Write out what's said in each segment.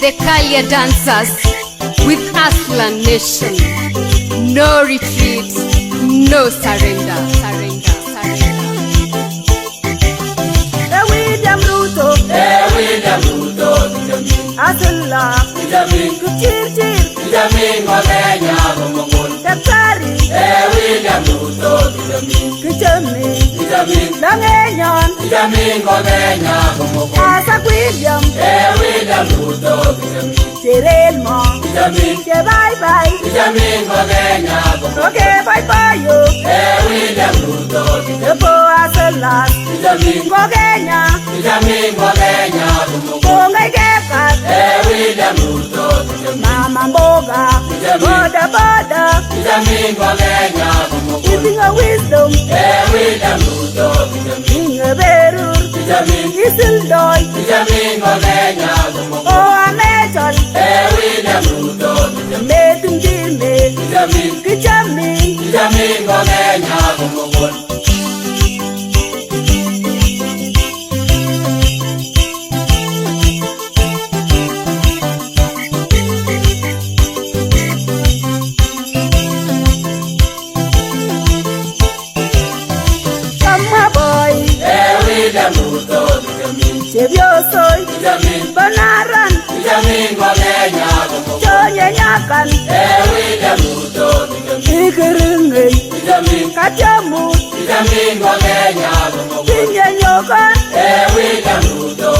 The Kalia dancers with Aslan Nation. No retreat, no surrender, surrender, surrender. William Ruto, William Ruto, Aslan, Kuchir, Jamin Magenya, Gomongol, Daktari, William Ruto, Kuchami, Jamin, Langenyon, Jamin Magenya, Gomongol, Asa William, William Ruto, Cherelmo, Jamin, Bye bye, Jamin Magenya, Gomongol, okay bye bye you, William Ruto, Epo Aslan, Jamin, Gogenya, Jamin Magenya, Gomongol, Bongai Gekat, William Ruto, Mama Boga, Boda Boda, Jamin Magenya, Gomongol, giving a wisdom, William Ruto, King of Berur, Jamin, Isildoy, Jamin Magenya, Gomongol, Oh Amechol, William Ruto, Metum Jimmy, Jamin, Kichami, Jamin Magenya, Gomongol. Kama boy, William Ruto, Chebiosoy, Jamin, Banaran, Jamin Magenya, Gomongol, Chonya Nyakan, William Ruto, Ikiringi, Jamin, Kachamu, Jamin Magenya, Gomongol, Pinye Nyokan, William Ruto,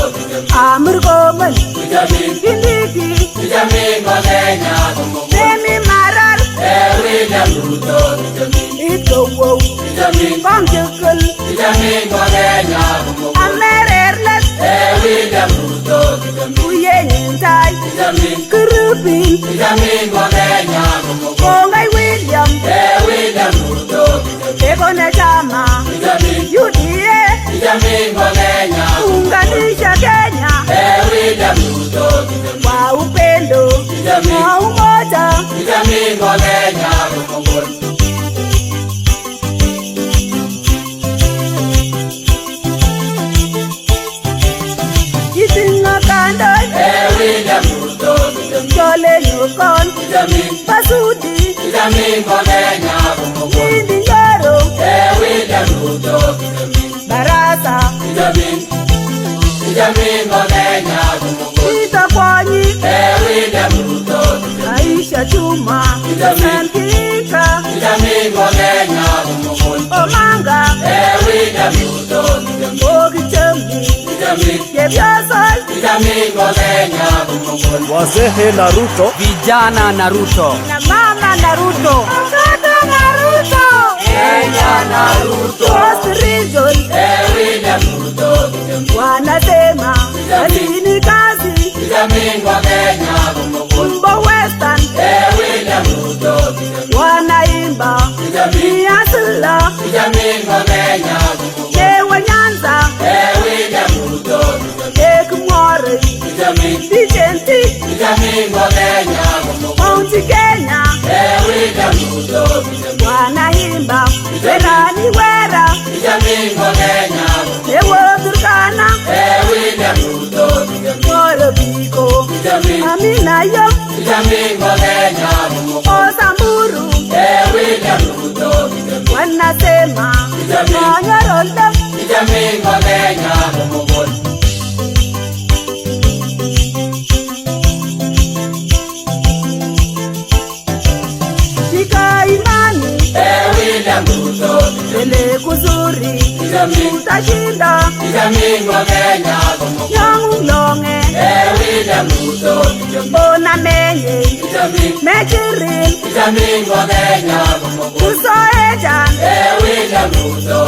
Amur Goman, Jamin, Kindiki, Jamin Magenya, Gomongol, Nemi Marar, William Ruto, Ito Wow, Jamin, Kong Jukul, Jamin Magenya, Gomongol, Amererlet, William Ruto, Uye Nyintai, Jamin, Kurupin, Jamin Magenya, Gomongol, Kongai William, William Ruto, Ekone Chama, Jamin, UDA, Jamin Magenya, Unganisha Kenya, William Ruto, kwa upendo na umoja. Jamin Magenya, Gomongol, Itinga kandoi, William Ruto, jole nyukon, Jamin, pasudi, Jamin Magenya, Gomongol, indi njoro, William Ruto, barasa, Jamin, Jamin Magenya, Gomongol, ita kwanyi, William Ruto, Aisha Chuma, Santika, Jamin Magenya, Gomongol, Omanga, William Ruto, Ogichemi, Jamin, Kebiasol, Jamin Magenya, Gomongol, Wazee na Ruto, Vijana na Ruto. na mama Naruto, mtoto Naruto, Kenya na Ruto, Coast Region, William Ruto, wanasema kazi ni kazi, Jamin Magenya, Gomongol, Umbo Western, William Ruto, wanaimba Jamin, ni asila, Jamin Magenya, Gomongol, Chewa Nyanza, William Ruto, Ekmore, Jamin, Vicenti, Jamin Magenya, Gomongol, Mount Kenya, William Ruto, wanaimba Werani Wera, Jamin Magenya, Ewo Turkana, William Ruto, Moro Biko, Jamin, Amina Yo, Jamin Magenya, Gomongol, Osamburu, William Ruto, wanasema Nyoroldo, Jamin Magenya, Gomongol, Shika imani, William Ruto, ele kuzuri, Jamin, utashinda, Jamin Magenya, Gomongol, Nyong Longe, William Ruto, Bona Menye, Jamin, Mechirin, Jamin Magenya, Gomongol, Kusoejan, William Ruto,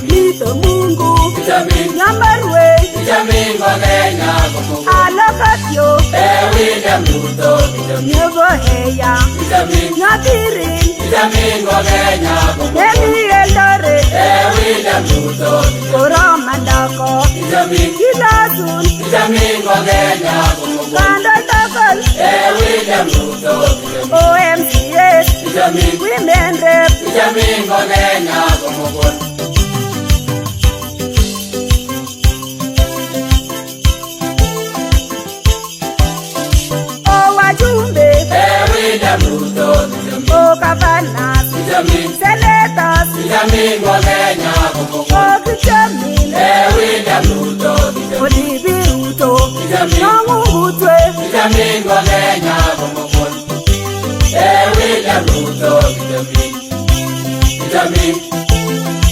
Lito Mungu, Jamin, Nyambarwe, Jamin Magenya, Gomongol, Alokatyo, William Ruto, Nyego Heya, Jamin, Nyatirin, Jamin Magenya, Gomongol, Nemi Eldore, William Ruto, Koroma Ndako, Jamin, Kilasun, Jamin Magenya, Gomongol, Kando Takal, William Ruto, OMCS, Jamin, Women Rep, Jamin Magenya, Gomongol, Vitamin wa Kenya kumukul. Okichamin. William Ruto. Odibi Ruto. Vitamin. Nongubutwe. Vitamin wa Kenya kumukul. William Ruto. Vitamin. Vitamin.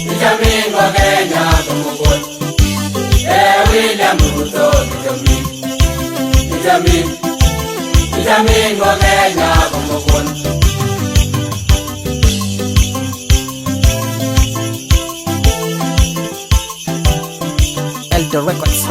Vitamin wa Kenya kumukul. William Ruto. Vitamin. Vitamin. Vitamin wa Kenya kumukul. The records.